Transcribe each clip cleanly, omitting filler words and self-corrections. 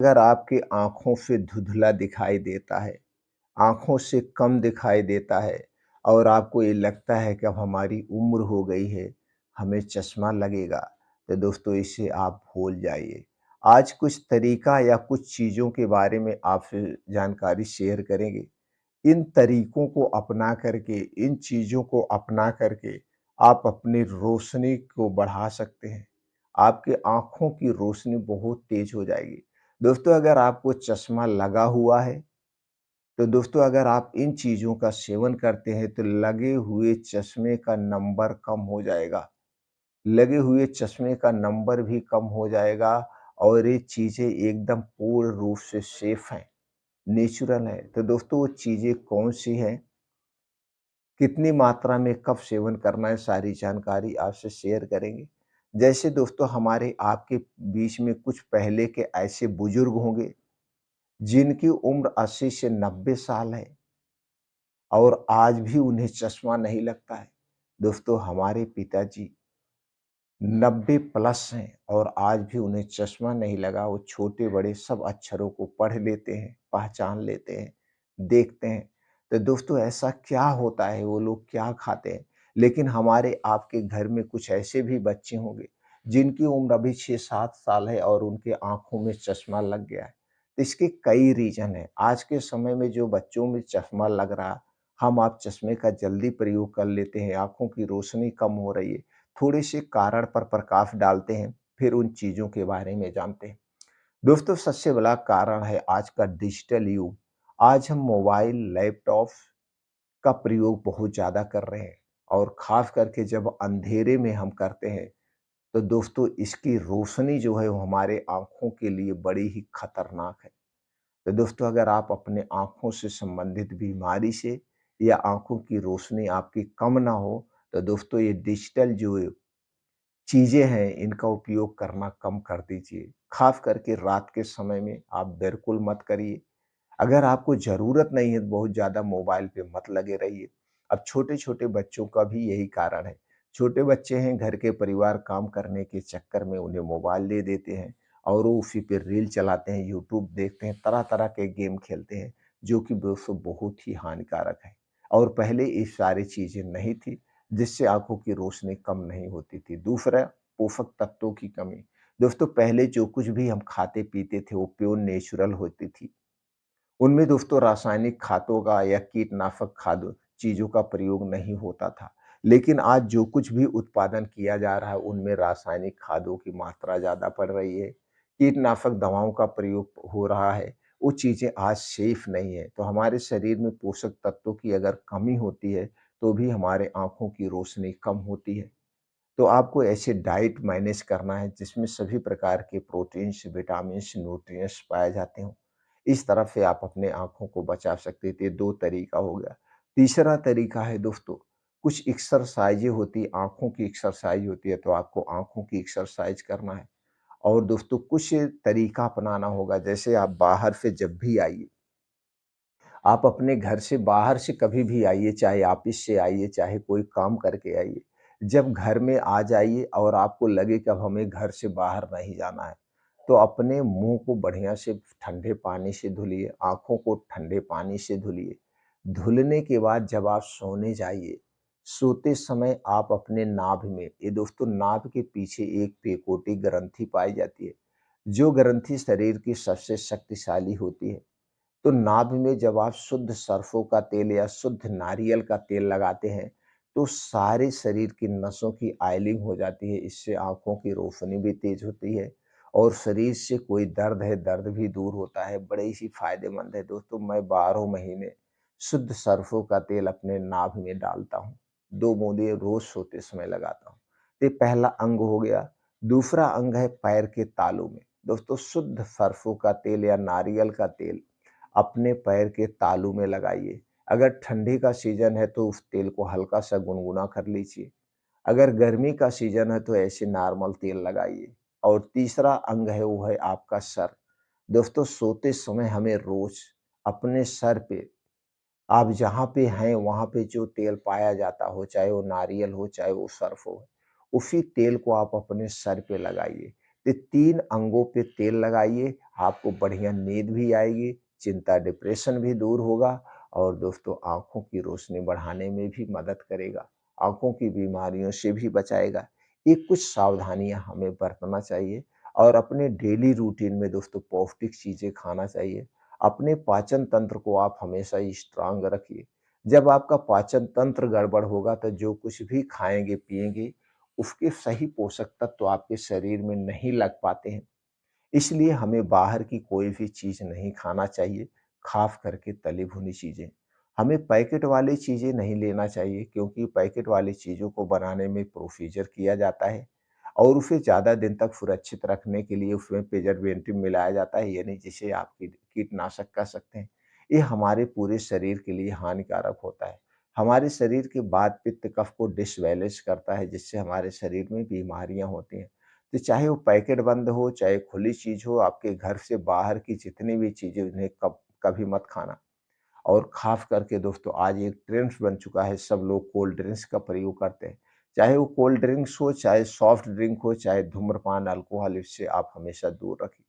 अगर आपकी आँखों से धुंधला दिखाई देता है, आँखों से कम दिखाई देता है और आपको ये लगता है कि अब हमारी उम्र हो गई है, हमें चश्मा लगेगा, तो दोस्तों इसे आप भूल जाइए। आज कुछ तरीका या कुछ चीज़ों के बारे में आपसे जानकारी शेयर करेंगे। इन तरीकों को अपना करके, इन चीज़ों को अपना करके आप अपनी रोशनी को बढ़ा सकते हैं। आपकी आँखों की रोशनी बहुत तेज़ हो जाएगी। दोस्तों अगर आपको चश्मा लगा हुआ है, तो दोस्तों अगर आप इन चीज़ों का सेवन करते हैं तो लगे हुए चश्मे का नंबर कम हो जाएगा। लगे हुए चश्मे का नंबर भी कम हो जाएगा और ये चीज़ें एकदम पूर्ण रूप से सेफ़ हैं, नेचुरल हैं। तो दोस्तों वो चीज़ें कौन-सी हैं, कितनी मात्रा में कब सेवन करना है, सारी जानकारी आपसे शेयर करेंगे। जैसे दोस्तों हमारे आपके बीच में कुछ पहले के ऐसे बुजुर्ग होंगे, जिनकी उम्र 80 से 90 साल है और आज भी उन्हें चश्मा नहीं लगता है। दोस्तों हमारे पिताजी 90 प्लस हैं और आज भी उन्हें चश्मा नहीं लगा, वो छोटे-बड़े सब अक्षरों को पढ़ लेते हैं, पहचान लेते हैं, देखते हैं। तो दोस्तों ऐसा क्या होता है, वो लोग क्या खाते हैं? लेकिन हमारे आपके घर में कुछ ऐसे भी बच्चे होंगे, जिनकी उम्र अभी 6-7 साल है और उनके आँखों में चश्मा लग गया है। तो इसके कई रीज़न हैं। आज के समय में जो बच्चों में चश्मा लग रहा, हम आप चश्मे का जल्दी प्रयोग कर लेते हैं, आँखों की रोशनी कम हो रही है। थोड़े से कारण पर प्रकाश डालते हैं, फिर उन चीज़ों के बारे में जानते हैं। दोस्तों सबसे बड़ा कारण है आज का डिजिटल युग। आज हम मोबाइल, लैपटॉप का प्रयोग बहुत ज़्यादा कर रहे हैं और ख़ास करके जब अंधेरे में हम करते हैं, तो दोस्तों इसकी रोशनी जो है वो हमारे आँखों के लिए बड़ी ही खतरनाक है। तो दोस्तों अगर आप अपने आँखों से संबंधित बीमारी से या आँखों की रोशनी आपकी कम ना हो, तो दोस्तों ये डिजिटल जो चीज़ें हैं, इनका उपयोग करना कम कर दीजिए। ख़ास करके रात के समय में आप बिल्कुल मत करिए। अगर आपको ज़रूरत नहीं है, तो बहुत ज़्यादा मोबाइल पे मत लगे रहिए। अब छोटे-छोटे बच्चों का भी यही कारण है। छोटे बच्चे हैं, घर के परिवार काम करने के चक्कर में उन्हें मोबाइल दे देते हैं और वो उसी पे रील चलाते हैं, यूट्यूब देखते हैं, तरह-तरह के गेम खेलते हैं, जो कि दोस्तों बहुत ही हानिकारक है। और पहले ये सारी चीज़ें नहीं थी, जिससे आँखों की रोशनी कम नहीं होती थी। दूसरा, पोषक तत्वों की कमी। दोस्तों पहले जो कुछ भी हम खाते-पीते थे, वो प्योर नेचुरल होती थी। उनमें दोस्तों रासायनिक खादों का या कीटनाशक खाद चीज़ों का प्रयोग नहीं होता था। लेकिन आज जो कुछ भी उत्पादन किया जा रहा है, उनमें रासायनिक खादों की मात्रा ज़्यादा पड़ रही है। कीटनाशक दवाओं का प्रयोग हो रहा है, वो चीज़ें आज सेफ़ नहीं है। तो हमारे शरीर में पोषक तत्वों की अगर कमी होती है, तो भी हमारे आँखों की रोशनी कम होती है। तो आपको ऐसे डाइट मैनेज करना है जिसमें सभी प्रकार के प्रोटीन्स, विटामिन्स, न्यूट्रिएंट्स पाए जाते हों। इस तरह से आप अपने आँखों को बचा सकते हैं। तो ये 2 तरीका हो गया। तीसरा तरीका है दोस्तों, कुछ एक्सरसाइज़ें होती हैं, आँखों की एक्सरसाइज़ होती है, तो आपको आँखों की एक्सरसाइज़ करना है। और दोस्तों कुछ तरीका अपनाना होगा, जैसे आप बाहर से जब भी आइए, आप अपने घर से बाहर से कभी भी आइए, चाहे ऑफ़िस से आइए, चाहे कोई काम करके आइए। जब घर में आ जाइए और आपको लगे कि अब हमें घर से बाहर नहीं जाना है, तो अपने मुँह को बढ़िया से ठंडे पानी से धुलिए, आँखों को ठंडे पानी से धुलिए। धुलने के बाद जब आप सोने जाइए, सोते समय आप अपने नाभि में, ये दोस्तों नाभि के पीछे एक पेकोटी ग्रंथि पाई जाती है, जो ग्रंथि शरीर की सबसे शक्तिशाली होती है। तो नाभि में जब आप शुद्ध सरसों का तेल या शुद्ध नारियल का तेल लगाते हैं, तो सारे शरीर की नसों की ऑयलिंग हो जाती है। इससे आँखों की रोशनी भी तेज़ होती है और शरीर से कोई दर्द है, दर्द भी दूर होता है। बड़े ही फ़ायदेमंद है दोस्तों। मैं 12 महीने शुद्ध सरसों का तेल अपने नाभि में डालता हूँ। 2 बूँदें रोज़ सोते समय लगाता हूँ। ये पहला अंग हो गया। दूसरा अंग है पैर के तालू में। दोस्तों शुद्ध सरसों का तेल या नारियल का तेल अपने पैर के तालू में लगाइए। अगर ठंडी का सीज़न है तो उस तेल को हल्का-सा गुनगुना कर लीजिए। अगर गर्मी का सीज़न है तो ऐसे नॉर्मल तेल लगाइए। और तीसरा अंग है वो है आपका सर। दोस्तों सोते समय हमें रोज़ अपने सर पे, आप जहाँ पे हैं वहाँ पे जो तेल पाया जाता हो, चाहे वो नारियल हो, चाहे वो सर्फ हो, उसी तेल को आप अपने सर पे लगाइए। ये 3 अंगों पे तेल लगाइए, आपको बढ़िया नींद भी आएगी, चिंता डिप्रेशन भी दूर होगा और दोस्तों आँखों की रोशनी बढ़ाने में भी मदद करेगा, आँखों की बीमारियों से भी बचाएगा। ये कुछ सावधानियाँ हमें बरतना चाहिए और अपने डेली रूटीन में दोस्तों पौष्टिक चीज़ें खाना चाहिए। अपने पाचन तंत्र को आप हमेशा स्ट्रांग रखिए। जब आपका पाचन तंत्र गड़बड़ होगा तो जो कुछ भी खाएँगे, पिएँगे, उसके सही पोषक तत्व आपके शरीर में नहीं लग पाते हैं। इसलिए हमें बाहर की कोई भी चीज़ नहीं खाना चाहिए, ख़ास करके तली भुनी चीज़ें। हमें पैकेट वाली चीज़ें नहीं लेना चाहिए क्योंकि पैकेट वाली चीज़ों को बनाने में प्रोसीजर किया जाता है और उसे ज़्यादा दिन तक सुरक्षित रखने के लिए उसमें प्रिजर्वेटिव मिलाया जाता है, यानी जिसे आप कीटनाशक कह सकते हैं। ये हमारे पूरे शरीर के लिए हानिकारक होता है। हमारे शरीर के वात, पित्त, कफ को डिसबैलेंस करता है जिससे हमारे शरीर में बीमारियाँ होती हैं। तो चाहे वो पैकेट बंद हो, चाहे खुली चीज़ हो, आपके घर से बाहर की जितनी भी चीज़ें उन्हें कभी मत खाना। और ख़ास करके दोस्तों आज एक ट्रेंड्स बन चुका है, सब लोग कोल्ड ड्रिंक्स का प्रयोग करते हैं। चाहे वो कोल्ड ड्रिंक्स हो, चाहे सॉफ्ट ड्रिंक हो, चाहे धूम्रपान, अल्कोहल, इससे आप हमेशा दूर रखें।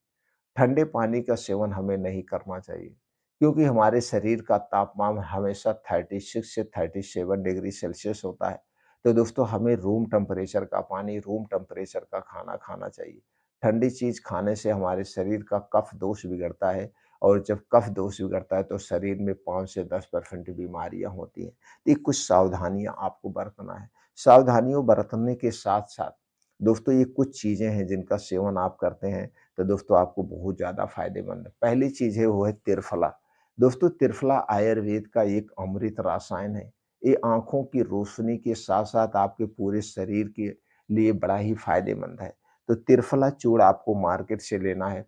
ठंडे पानी का सेवन हमें नहीं करना चाहिए क्योंकि हमारे शरीर का तापमान हमेशा 36 से 37 डिग्री सेल्सियस होता है। तो दोस्तों हमें रूम टेम्परेचर का पानी, रूम टेम्परेचर का खाना खाना चाहिए। ठंडी चीज़ खाने से हमारे शरीर का कफ दोष बिगड़ता है और जब कफ दोष बिगड़ता है तो शरीर में 5 से 10% बीमारियाँ होती हैं। तो ये कुछ सावधानियाँ आपको बरतना है। सावधानियों बरतने के साथ-साथ दोस्तों ये कुछ चीज़ें हैं जिनका सेवन आप करते हैं तो दोस्तों आपको बहुत ज़्यादा फ़ायदेमंद है। पहली चीज़ है वो है त्रिफला। दोस्तों त्रिफला आयुर्वेद का एक अमृत रसायन है। ये आँखों की रोशनी के साथ-साथ आपके पूरे शरीर के लिए बड़ा ही फ़ायदेमंद है। तो त्रिफला चूर्ण आपको मार्केट से लेना है।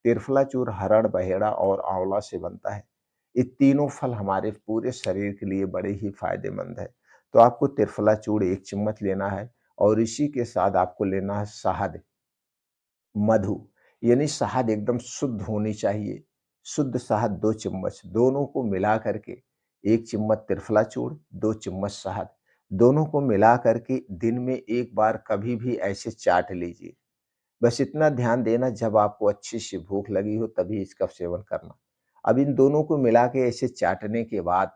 त्रिफला चूर्ण हरड़, बहेड़ा और आँवला से बनता है। ये तीनों फल हमारे पूरे शरीर के लिए बड़े ही फ़ायदेमंद है। तो आपको त्रिफला चूर्ण 1 चम्मच लेना है और इसी के साथ आपको लेना है शहद। मधु, यानी शहद एकदम शुद्ध होनी चाहिए। शुद्ध शहद 2 चम्मच, दोनों को मिला करके 1 चम्मच त्रिफला चूर्ण, 2 चम्मच शहद, दोनों को मिला करके दिन में 1 बार कभी भी ऐसे चाट लीजिए। बस इतना ध्यान देना जब आपको अच्छी सी भूख लगी हो तभी इसका सेवन करना। अब इन दोनों को मिला के ऐसे चाटने के बाद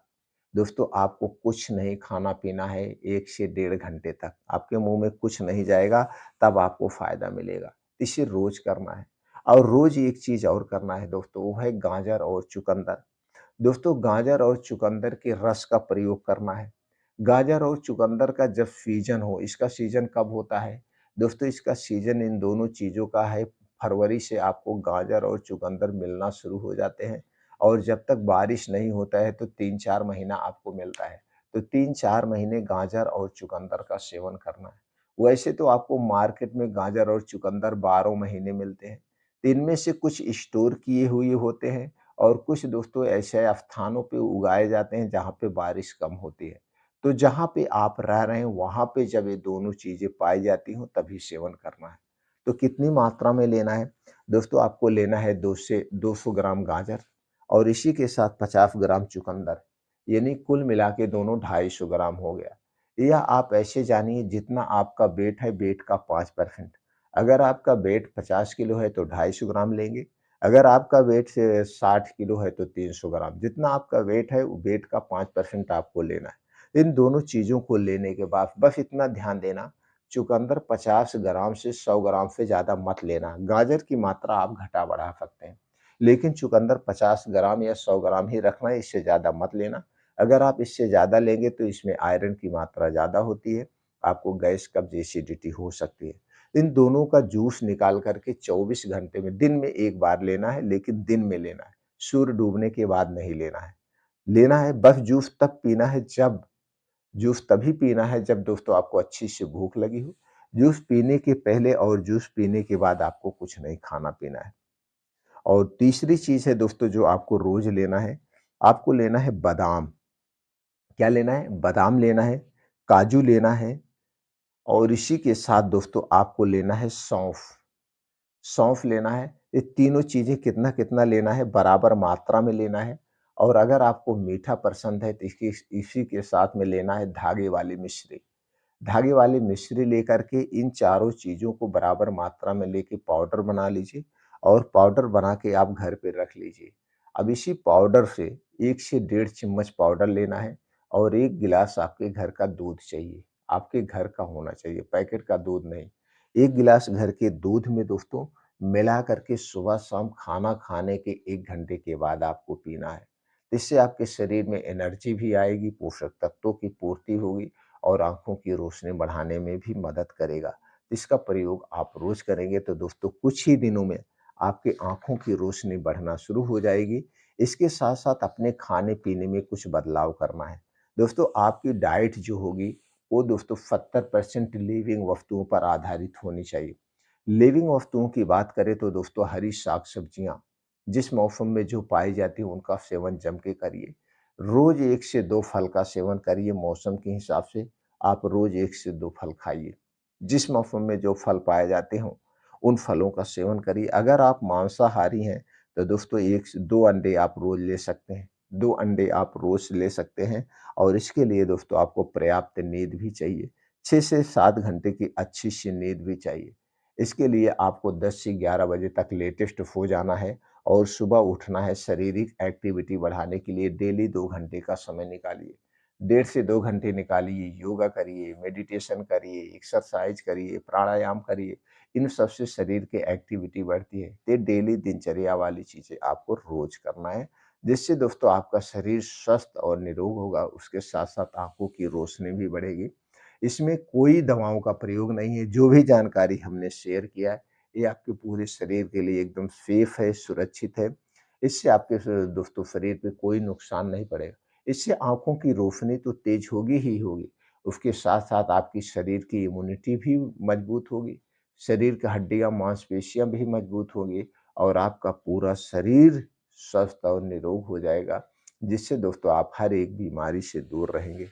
दोस्तों आपको कुछ नहीं खाना-पीना है 1 से डेढ़ घंटे तक। आपके मुँह में कुछ नहीं जाएगा तब आपको फ़ायदा मिलेगा। इसे रोज़ करना है और रोज़ एक चीज़ और करना है दोस्तों वो है गाजर और चुकंदर। दोस्तों गाजर और चुकंदर के रस का प्रयोग करना है। गाजर और चुकंदर का जब सीज़न हो, इसका सीज़न कब होता है? दोस्तों इसका सीज़न इन दोनों चीज़ों का है, फरवरी से आपको गाजर और चुकंदर मिलना शुरू हो जाते हैं और जब तक बारिश नहीं होता है तो 3-4 महीना आपको मिलता है। तो 3-4 महीने गाजर और चुकंदर का सेवन करना है। वैसे तो आपको मार्केट में गाजर और चुकंदर 12 महीने मिलते हैं। इनमें से कुछ स्टोर किए हुए होते हैं और कुछ दोस्तों ऐसे स्थानों पे उगाए जाते हैं जहाँ पे बारिश कम होती है। तो जहाँ पे आप रह रहे हैं वहाँ पे जब ये दोनों चीज़ें पाई जाती हों तभी सेवन करना है। तो कितनी मात्रा में लेना है? दोस्तों आपको लेना है 2 से 200 ग्राम गाजर और इसी के साथ 50 ग्राम चुकंदर, यानी कुल मिला के दोनों 250 ग्राम हो गया। या आप ऐसे जानिए जितना आपका वेट है वेट का 5%। अगर आपका वेट 50 किलो है तो 250 ग्राम लेंगे। अगर आपका वेट 60 किलो है तो 300 ग्राम। जितना आपका वेट है वेट का 5% आपको लेना है। इन दोनों चीज़ों को लेने के बाद बस इतना ध्यान देना, चुकंदर 50 ग्राम से 100 ग्राम से ज़्यादा मत लेना। गाजर की मात्रा आप घटा-बढ़ा सकते हैं। लेकिन चुकंदर 50 ग्राम या 100 ग्राम ही रखना है, इससे ज़्यादा मत लेना। अगर आप इससे ज़्यादा लेंगे तो इसमें आयरन की मात्रा ज़्यादा होती है, आपको गैस, कब्ज़, एसिडिटी हो सकती है। इन दोनों का जूस निकाल कर के 24 घंटे में दिन में 1 बार लेना है, लेकिन दिन में लेना है। सूर्य डूबने के बाद नहीं लेना है। लेना है बस जूस तब पीना है जब जूस तभी पीना है जब दोस्तों आपको अच्छी सी भूख लगी हो। जूस पीने के पहले और जूस पीने के बाद आपको कुछ नहीं खाना-पीना है। और तीसरी चीज़ है दोस्तों जो आपको रोज़ लेना है, आपको लेना है बादाम। क्या लेना है? बादाम लेना है, काजू लेना है और इसी के साथ दोस्तों आपको लेना है सौंफ। सौंफ लेना है, ये तीनों चीज़ें कितना-कितना लेना है, बराबर मात्रा में लेना है और अगर आपको मीठा पसंद है तो इसी के साथ में लेना है धागे वाली मिश्री। धागे वाली मिश्री लेकर के इन चारों चीज़ों को बराबर मात्रा में लेके पाउडर बना लीजिए और पाउडर बना के आप घर पे रख लीजिए। अब इसी पाउडर से 1 से डेढ़ चम्मच पाउडर लेना है और 1 गिलास आपके घर का दूध चाहिए। आपके घर का होना चाहिए, पैकेट का दूध नहीं। 1 गिलास घर के दूध में दोस्तों मिला करके सुबह-शाम खाना खाने के 1 घंटे के बाद आपको पीना है। इससे आपके शरीर में एनर्जी भी आएगी, पोषक तत्वों की पूर्ति होगी और आँखों की रोशनी बढ़ाने में भी मदद करेगा। इसका प्रयोग आप रोज़ करेंगे तो दोस्तों कुछ ही दिनों में आपकी आँखों की रोशनी बढ़ना शुरू हो जाएगी। इसके साथ-साथ अपने खाने-पीने में कुछ बदलाव करना है। दोस्तों आपकी डाइट जो होगी वो दोस्तों 70% लिविंग वस्तुओं पर आधारित होनी चाहिए। लिविंग वस्तुओं की बात करें तो दोस्तों हरी साग-सब्जियाँ, जिस मौसम में जो पाई जाती हैं उनका सेवन जम के करिए। रोज़ 1 से 2 फल का सेवन करिए मौसम के हिसाब से, आप रोज़ 1 से 2 फल खाइए। जिस मौसम में जो फल पाए जाते हों, उन फलों का सेवन करिए। अगर आप मांसाहारी हैं, तो दोस्तों 1 से 2 अंडे आप रोज़ ले सकते हैं। 2 अंडे आप रोज़ ले सकते हैं और इसके लिए दोस्तों आपको पर्याप्त नींद भी चाहिए। 6 से 7 घंटे की अच्छी-सी नींद भी चाहिए। इसके लिए आपको 10 से 11 बजे तक लेटेस्ट सो जाना है और सुबह उठना है। शारीरिक एक्टिविटी बढ़ाने के लिए डेली 2 घंटे का समय निकालिए। 1.5 से 2 घंटे निकालिए, योगा करिए, मेडिटेशन करिए, एक्सरसाइज करिए, प्राणायाम करिए। इन सब से शरीर की एक्टिविटी बढ़ती है। ये डेली दिनचर्या वाली चीज़ें आपको रोज़ करना है, जिससे दोस्तों आपका शरीर स्वस्थ और निरोग होगा, उसके साथ-साथ आँखों की रोशनी भी बढ़ेगी। इसमें कोई दवाओं का प्रयोग नहीं है, जो भी जानकारी हमने शेयर किया है, ये आपके पूरे शरीर के लिए एकदम सेफ है, सुरक्षित है। इससे आपके दोस्तों शरीर पे कोई नुकसान नहीं पड़ेगा। इससे आँखों की रोशनी तो तेज होगी ही होगी, उसके साथ-साथ आपकी शरीर की इम्यूनिटी भी मजबूत होगी, शरीर की हड्डियाँ, मांसपेशियाँ भी मजबूत होंगी और आपका पूरा शरीर स्वस्थ और निरोग हो जाएगा, जिससे दोस्तों आप हर एक बीमारी से दूर रहेंगे।